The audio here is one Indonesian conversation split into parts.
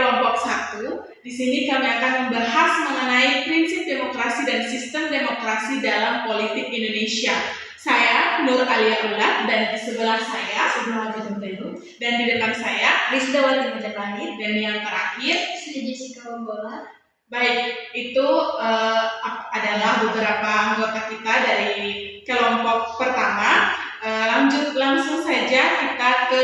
kelompok 1. Di sini kami akan membahas mengenai prinsip demokrasi dan sistem demokrasi dalam politik Indonesia. Saya Nur Alia Ulat, dan di sebelah saya dan di depan saya Rizdawati Majapahit, dan yang terakhir Jessica Wonggola. Baik, itu adalah beberapa anggota kita dari kelompok pertama. Langsung saja kita ke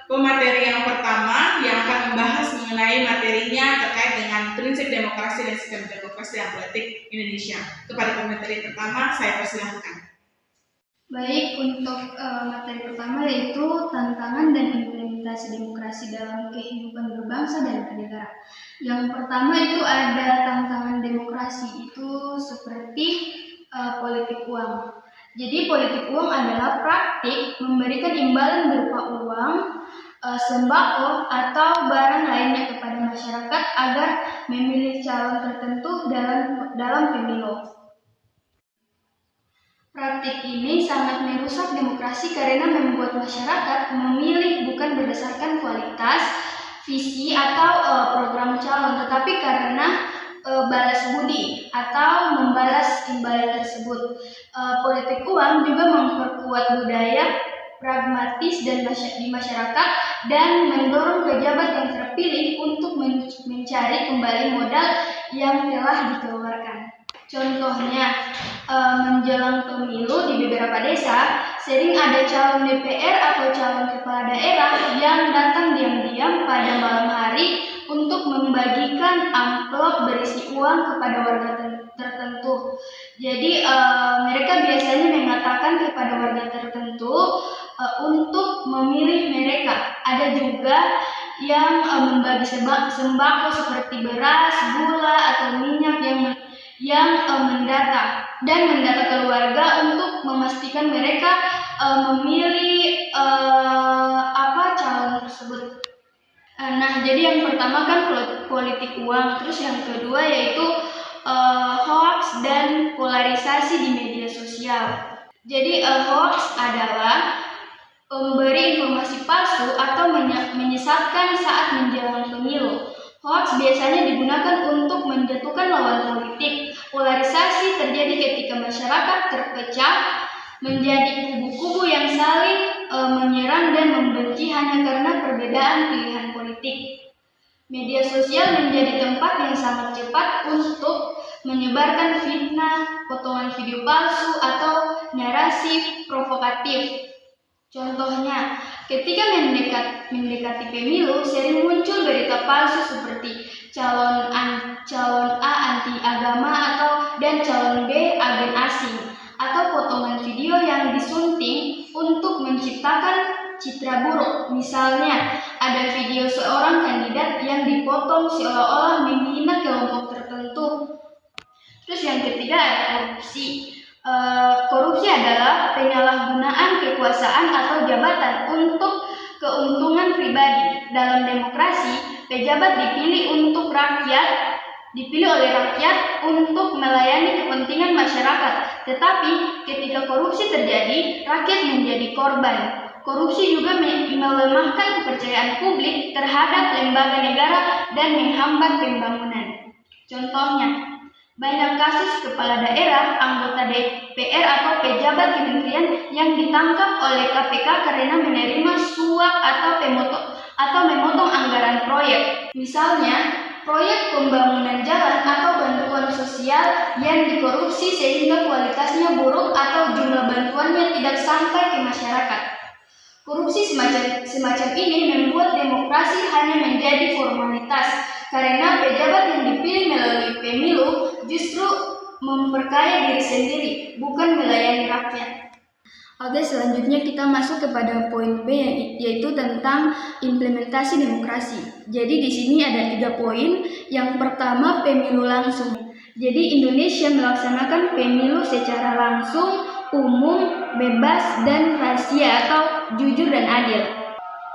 pemateri yang pertama yang akan membahas mengenai materinya terkait dengan prinsip demokrasi dan sistem demokrasi dalam politik Indonesia. Kepada pemateri pertama, saya persilahkan. Baik, untuk materi pertama yaitu tantangan dan implementasi demokrasi dalam kehidupan berbangsa dan bernegara. Yang pertama itu ada tantangan demokrasi, itu seperti politik uang. Jadi politik uang adalah praktik memberikan imbalan berupa uang, sembako atau barang lainnya kepada masyarakat agar memilih calon tertentu dalam pemilu. Praktik ini sangat merusak demokrasi karena membuat masyarakat memilih bukan berdasarkan kualitas, visi atau program calon, tetapi karena balas budi atau membalas imbalan tersebut. Politik uang juga memperkuat budaya pragmatis dan di masyarakat dan mendorong pejabat yang terpilih untuk mencari kembali modal yang telah dikeluarkan. Contohnya, menjelang pemilu di beberapa desa, sering ada calon DPR atau calon kepala daerah yang datang diam-diam pada malam hari untuk membagikan amplop berisi uang kepada warga tertentu. Jadi mereka biasanya mengatakan kepada warga tertentu untuk memilih mereka. Ada juga yang membagi sembako seperti beras, gula, atau minyak yang mendata keluarga untuk memastikan mereka memilih calon tersebut. Nah, jadi yang pertama kan politik uang, terus yang kedua yaitu hoax dan polarisasi di media sosial. Jadi hoax adalah memberi informasi palsu atau menyesatkan saat menjelang pemilu. Hoax biasanya digunakan untuk menjatuhkan lawan politik. Polarisasi terjadi ketika masyarakat terpecah menjadi kubu-kubu yang saling menyerang dan membenci hanya karena perbedaan pilihan politik. Media sosial menjadi tempat yang sangat cepat untuk menyebarkan fitnah, potongan video palsu, atau narasi provokatif. Contohnya, ketika mendekati pemilu, sering muncul berita palsu seperti calon A anti agama dan calon B agen asing, atau potongan video yang disunting untuk menciptakan citra buruk. Misalnya, ada video seorang kandidat yang dipotong seolah-olah menghina kelompok tertentu. Terus yang ketiga ada korupsi. Korupsi adalah penyalahgunaan kekuasaan atau jabatan untuk keuntungan pribadi. Dalam demokrasi, pejabat dipilih oleh rakyat untuk melayani kepentingan masyarakat. Tetapi ketika korupsi terjadi, rakyat menjadi korban. Korupsi juga melemahkan kepercayaan publik terhadap lembaga negara dan menghambat pembangunan. Contohnya, banyak kasus kepala daerah, anggota DPR atau pejabat kementerian yang ditangkap oleh KPK karena menerima suap atau memotong anggaran proyek. Misalnya, proyek pembangunan jalan atau bantuan sosial yang dikorupsi sehingga kualitasnya buruk atau jumlah bantuannya tidak sampai ke masyarakat. Korupsi semacam ini membuat demokrasi hanya menjadi formalitas karena pejabat yang dipilih melalui pemilu justru memperkaya diri sendiri, bukan melayani rakyat. Oke, selanjutnya kita masuk kepada poin B, yaitu tentang implementasi demokrasi. Jadi di sini ada 3 poin. Yang pertama, pemilu langsung. Jadi Indonesia melaksanakan pemilu secara langsung, umum, bebas, dan rahasia atau jujur dan adil.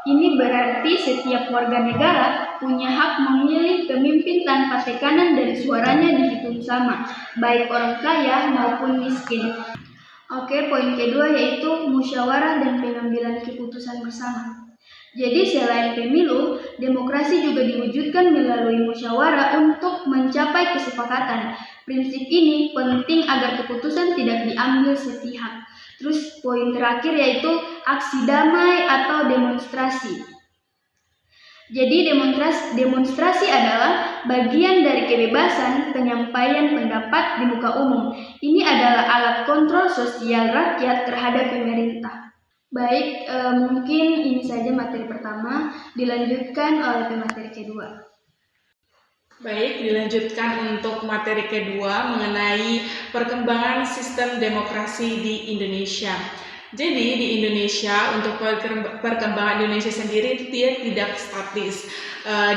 Ini berarti setiap warga negara punya hak memilih pemimpin tanpa tekanan dan suaranya dihitung sama, baik orang kaya maupun miskin. Oke, poin kedua yaitu musyawarah dan pengambilan keputusan bersama. Jadi selain pemilu, demokrasi Demokrasi juga diwujudkan melalui musyawarah untuk mencapai kesepakatan. Prinsip ini penting agar keputusan tidak diambil sepihak. Terus poin terakhir yaitu aksi damai atau demonstrasi. Jadi demonstrasi adalah bagian dari kebebasan penyampaian pendapat di muka umum. Ini adalah alat kontrol sosial rakyat terhadap pemerintah. Baik, mungkin ini saja materi pertama, dilanjutkan oleh pemateri kedua. Baik, dilanjutkan untuk materi kedua mengenai perkembangan sistem demokrasi di Indonesia. Jadi di Indonesia untuk perkembangan Indonesia sendiri dia tidak statis,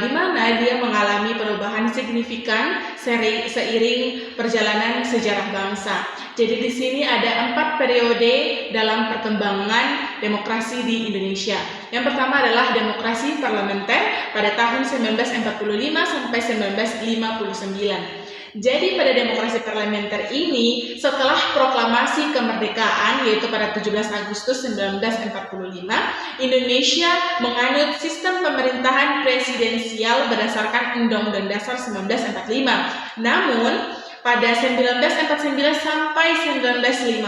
di mana dia mengalami perubahan signifikan seiring perjalanan sejarah bangsa. Jadi di sini ada 4 periode dalam perkembangan demokrasi di Indonesia. Yang pertama adalah demokrasi parlementer pada tahun 1945 sampai 1959. Jadi pada demokrasi parlementer ini setelah proklamasi kemerdekaan yaitu pada 17 Agustus 1945, Indonesia menganut sistem pemerintahan presidensial berdasarkan Undang-Undang Dasar 1945. Namun pada 1949 sampai 1950,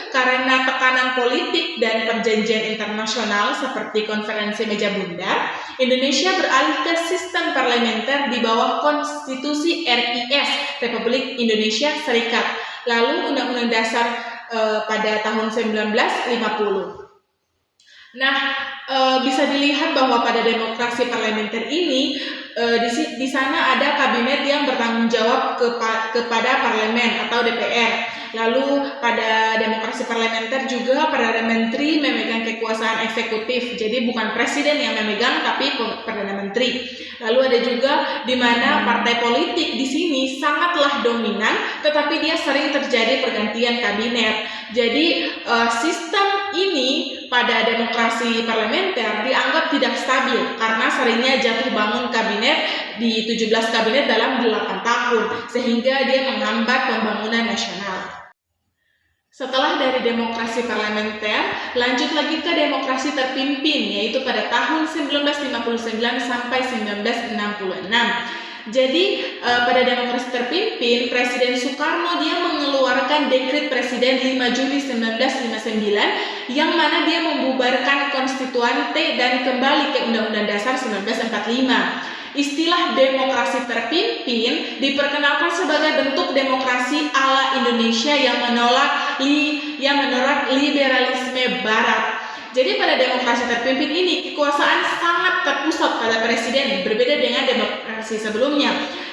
karena tekanan politik dan perjanjian internasional seperti konferensi meja bundar, Indonesia beralih ke sistem parlementer di bawah konstitusi RIS, Republik Indonesia Serikat, lalu Undang-Undang Dasar pada tahun 1950. Nah, bisa dilihat bahwa pada demokrasi parlementer ini di sana ada kabinet yang bertanggung jawab kepada parlemen atau DPR. Lalu pada demokrasi parlementer juga Perdana Menteri memegang kekuasaan eksekutif. Jadi bukan presiden yang memegang tapi Perdana Menteri. Lalu ada juga di mana partai politik di sini sangatlah dominan, tetapi dia sering terjadi pergantian kabinet. Jadi sistem ini pada demokrasi parlementer dianggap tidak stabil karena seringnya jatuh bangun kabinet di 17 kabinet dalam 8 tahun sehingga dia menghambat pembangunan nasional. Setelah dari demokrasi parlementer, lanjut lagi ke demokrasi terpimpin yaitu pada tahun 1959 sampai 1966. Jadi pada demokrasi terpimpin, Presiden Soekarno dia mengeluarkan dekret Presiden 5 Juli 1959 yang mana dia membubarkan konstituante dan kembali ke Undang-Undang Dasar 1945. Istilah demokrasi terpimpin diperkenalkan sebagai bentuk demokrasi ala Indonesia yang menolak liberalisme Barat. Jadi pada demokrasi terpimpin ini kekuasaan sangat terpusat pada presiden, berbeda dengan demokrasi sebelumnya.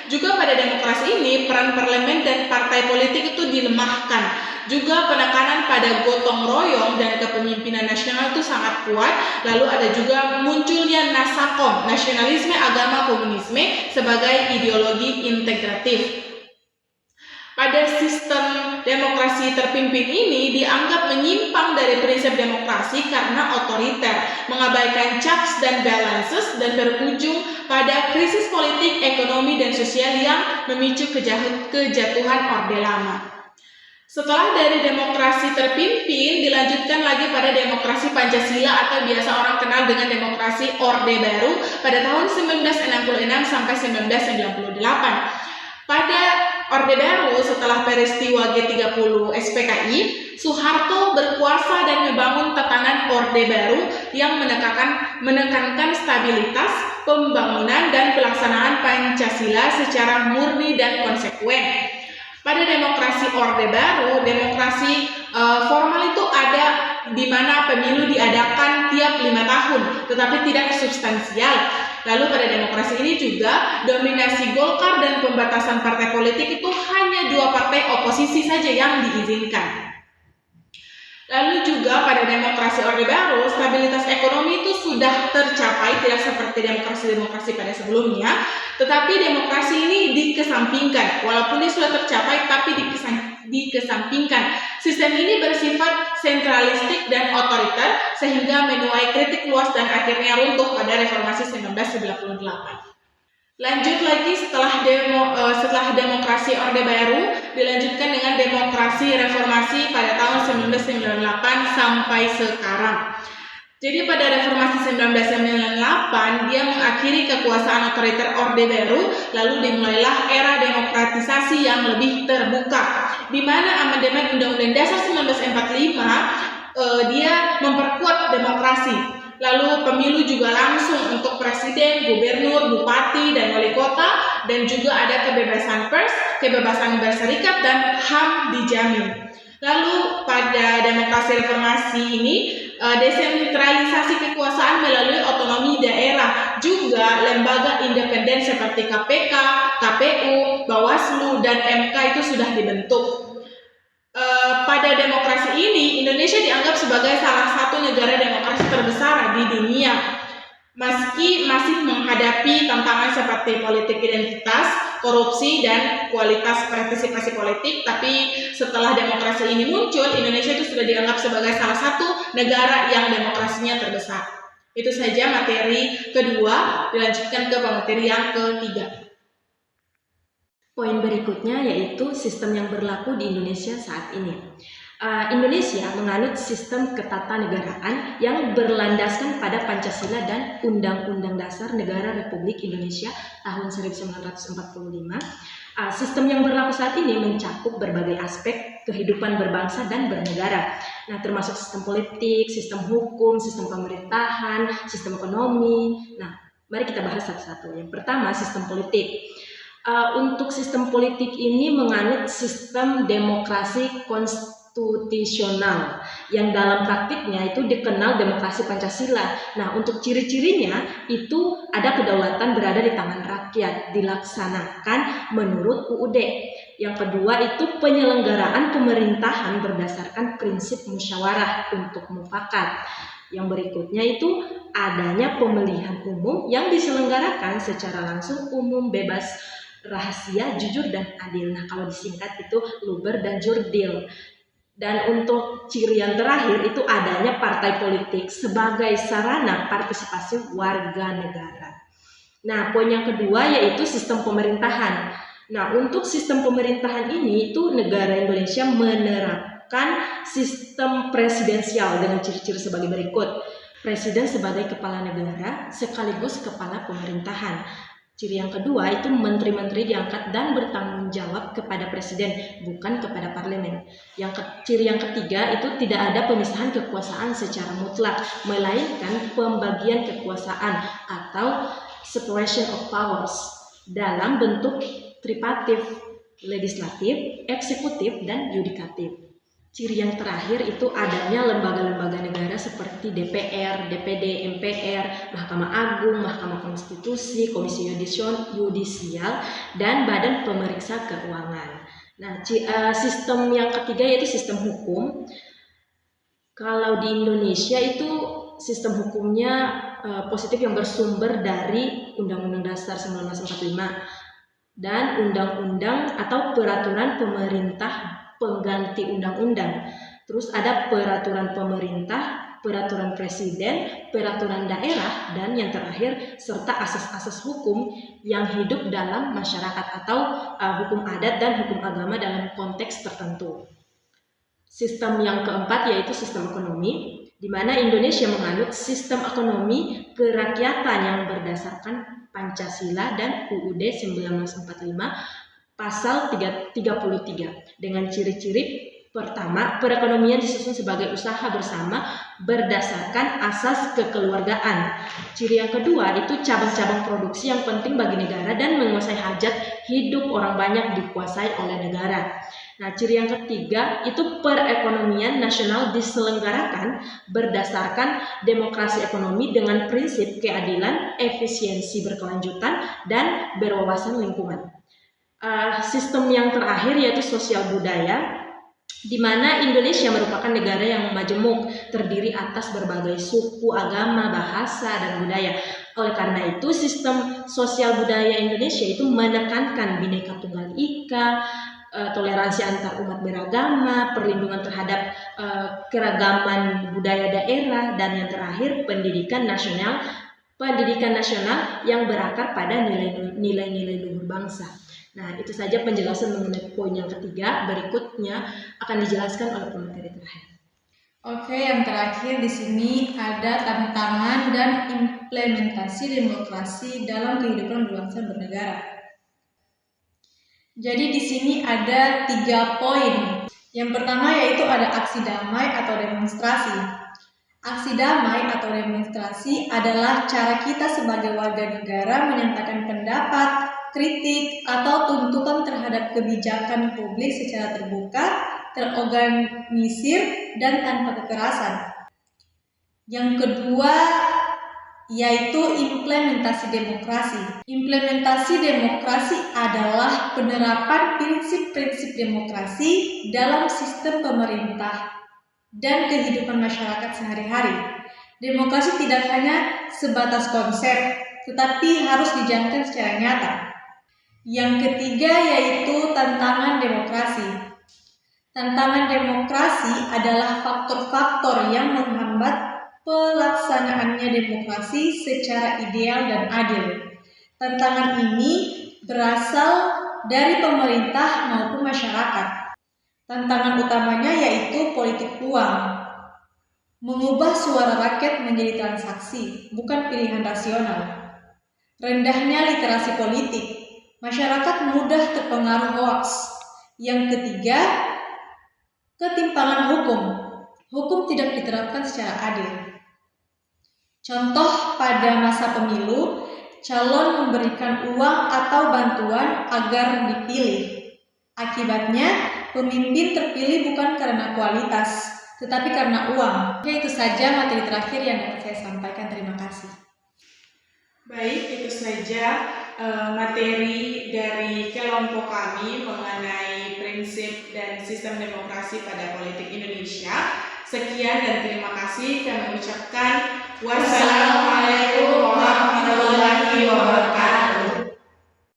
Juga pada demokrasi ini peran parlemen dan partai politik itu dilemahkan. Juga penekanan pada gotong royong dan kepemimpinan nasional itu sangat kuat. Lalu ada juga munculnya nasakom, nasionalisme agama komunisme sebagai ideologi integratif. Pada sistem demokrasi terpimpin ini dianggap menyimpang dari prinsip demokrasi karena otoriter, mengabaikan checks dan balances dan berujung pada krisis politik, ekonomi, dan sosial yang memicu kejatuhan Orde Lama. Setelah dari demokrasi terpimpin dilanjutkan lagi pada demokrasi Pancasila atau biasa orang kenal dengan demokrasi Orde Baru pada tahun 1966 sampai 1998. Pada Orde Baru setelah peristiwa G30 SPKI, Soeharto berkuasa dan membangun tatanan Orde Baru yang menekankan stabilitas, pembangunan dan pelaksanaan Pancasila secara murni dan konsekuen. Pada demokrasi Orde Baru, demokrasi formal itu ada di mana pemilu diadakan tiap 5 tahun, tetapi tidak substansial. Lalu pada demokrasi ini juga dominasi Golkar dan pembatasan partai politik itu hanya 2 partai oposisi saja yang diizinkan. Lalu juga pada demokrasi Orde Baru, stabilitas ekonomi itu sudah tercapai, tidak seperti demokrasi-demokrasi pada sebelumnya, tetapi demokrasi ini dikesampingkan. Walaupun ini sudah tercapai, tapi dikesampingkan. Sistem ini bersifat sentralistik dan otoriter, sehingga menuai kritik luas dan akhirnya runtuh pada reformasi 1998. Lanjut lagi setelah demokrasi Orde Baru dilanjutkan dengan demokrasi reformasi pada tahun 1998 sampai sekarang. Jadi pada reformasi 1998 dia mengakhiri kekuasaan otoriter Orde Baru, lalu dimulailah era demokratisasi yang lebih terbuka, di mana amandemen Undang-Undang Dasar 1945 dia memperkuat demokrasi. Lalu pemilu juga langsung untuk presiden, gubernur, bupati, dan wali kota, dan juga ada kebebasan pers, kebebasan berserikat, dan HAM dijamin. Lalu pada demokrasi reformasi ini desentralisasi kekuasaan melalui otonomi daerah, juga lembaga independen seperti KPK, KPU, Bawaslu, dan MK itu sudah dibentuk. Pada demokrasi ini, Indonesia dianggap sebagai salah satu negara demokrasi terbesar di dunia. Meski masih menghadapi tantangan seperti politik identitas, korupsi, dan kualitas partisipasi politik, tapi setelah demokrasi ini muncul, Indonesia itu sudah dianggap sebagai salah satu negara yang demokrasinya terbesar. Itu saja materi kedua, dilanjutkan ke materi yang ketiga. Poin berikutnya yaitu sistem yang berlaku di Indonesia saat ini. Indonesia menganut sistem ketatanegaraan yang berlandaskan pada Pancasila dan Undang-Undang Dasar Negara Republik Indonesia tahun 1945. Sistem yang berlaku saat ini mencakup berbagai aspek kehidupan berbangsa dan bernegara. Nah, termasuk sistem politik, sistem hukum, sistem pemerintahan, sistem ekonomi. Nah, mari kita bahas satu-satu. Yang pertama, sistem politik. Untuk sistem politik ini menganut sistem demokrasi konstitusional yang dalam praktiknya itu dikenal demokrasi Pancasila. Nah, untuk ciri-cirinya itu ada kedaulatan berada di tangan rakyat, dilaksanakan menurut UUD. Yang kedua itu penyelenggaraan pemerintahan berdasarkan prinsip musyawarah untuk mufakat. Yang berikutnya itu adanya pemilihan umum yang diselenggarakan secara langsung, umum, bebas, rahasia, jujur, dan adil. Nah, kalau disingkat itu luber dan jurdil. Dan untuk ciri yang terakhir itu adanya partai politik sebagai sarana partisipasi warga negara. Nah, poin yang kedua yaitu sistem pemerintahan. Nah, untuk sistem pemerintahan ini itu negara Indonesia menerapkan sistem presidensial dengan ciri-ciri sebagai berikut. Presiden sebagai kepala negara sekaligus kepala pemerintahan. Ciri yang kedua itu menteri-menteri diangkat dan bertanggung jawab kepada presiden, bukan kepada parlemen. Ciri yang ketiga itu tidak ada pemisahan kekuasaan secara mutlak, melainkan pembagian kekuasaan atau separation of powers dalam bentuk tripartit, legislatif, eksekutif, dan yudikatif. Ciri yang terakhir itu adanya lembaga-lembaga negara seperti DPR, DPD, MPR, Mahkamah Agung, Mahkamah Konstitusi, Komisi Yudisial, dan Badan Pemeriksa Keuangan. Nah, sistem yang ketiga yaitu sistem hukum. Kalau di Indonesia itu sistem hukumnya positif yang bersumber dari Undang-Undang Dasar 1945 dan undang-undang atau peraturan pemerintah pengganti undang-undang. Terus ada peraturan pemerintah, peraturan presiden, peraturan daerah, dan yang terakhir serta asas-asas hukum yang hidup dalam masyarakat atau hukum adat dan hukum agama dalam konteks tertentu. Sistem yang keempat yaitu sistem ekonomi, di mana Indonesia menganut sistem ekonomi kerakyatan yang berdasarkan Pancasila dan UUD 1945 Pasal 33 dengan ciri-ciri pertama, perekonomian disusun sebagai usaha bersama berdasarkan asas kekeluargaan. Ciri yang kedua itu cabang-cabang produksi yang penting bagi negara dan menguasai hajat hidup orang banyak dikuasai oleh negara. Nah, ciri yang ketiga itu perekonomian nasional diselenggarakan berdasarkan demokrasi ekonomi dengan prinsip keadilan, efisiensi berkelanjutan, dan berwawasan lingkungan. Sistem yang terakhir yaitu sosial budaya, di mana Indonesia merupakan negara yang majemuk, terdiri atas berbagai suku, agama, bahasa, dan budaya. Oleh karena itu, sistem sosial budaya Indonesia itu menekankan Bhinneka Tunggal Ika, toleransi antar umat beragama, perlindungan terhadap keragaman budaya daerah, dan yang terakhir pendidikan nasional yang berakar pada nilai-nilai luhur bangsa. Nah, itu saja penjelasan mengenai poin yang ketiga. Berikutnya akan dijelaskan oleh pemateri terakhir. Oke, yang terakhir di sini ada tantangan dan implementasi demokrasi dalam kehidupan berbangsa bernegara. Jadi di sini ada 3 poin. Yang pertama yaitu ada aksi damai atau demonstrasi. Aksi damai atau demonstrasi adalah cara kita sebagai warga negara menyatakan pendapat, kritik, atau tuntutan terhadap kebijakan publik secara terbuka, terorganisir, dan tanpa kekerasan. Yang kedua yaitu implementasi demokrasi. Implementasi demokrasi adalah penerapan prinsip-prinsip demokrasi dalam sistem pemerintah dan kehidupan masyarakat sehari-hari. Demokrasi tidak hanya sebatas konsep, tetapi harus dijalankan secara nyata. Yang ketiga yaitu tantangan demokrasi. Tantangan demokrasi adalah faktor-faktor yang menghambat pelaksanaannya demokrasi secara ideal dan adil. Tantangan ini berasal dari pemerintah maupun masyarakat. Tantangan utamanya yaitu politik uang. Mengubah suara rakyat menjadi transaksi, bukan pilihan rasional. Rendahnya literasi politik. Masyarakat mudah terpengaruh hoaks. Yang ketiga, ketimpangan hukum. Hukum tidak diterapkan secara adil. Contoh pada masa pemilu, calon memberikan uang atau bantuan agar dipilih. Akibatnya, pemimpin terpilih bukan karena kualitas, tetapi karena uang. Oke, itu saja materi terakhir yang dapat saya sampaikan. Terima kasih. Baik, itu saja materi dari kelompok kami mengenai prinsip dan sistem demokrasi pada politik Indonesia. Sekian dan terima kasih. Kami ucapkan wassalamualaikum warahmatullahi wabarakatuh.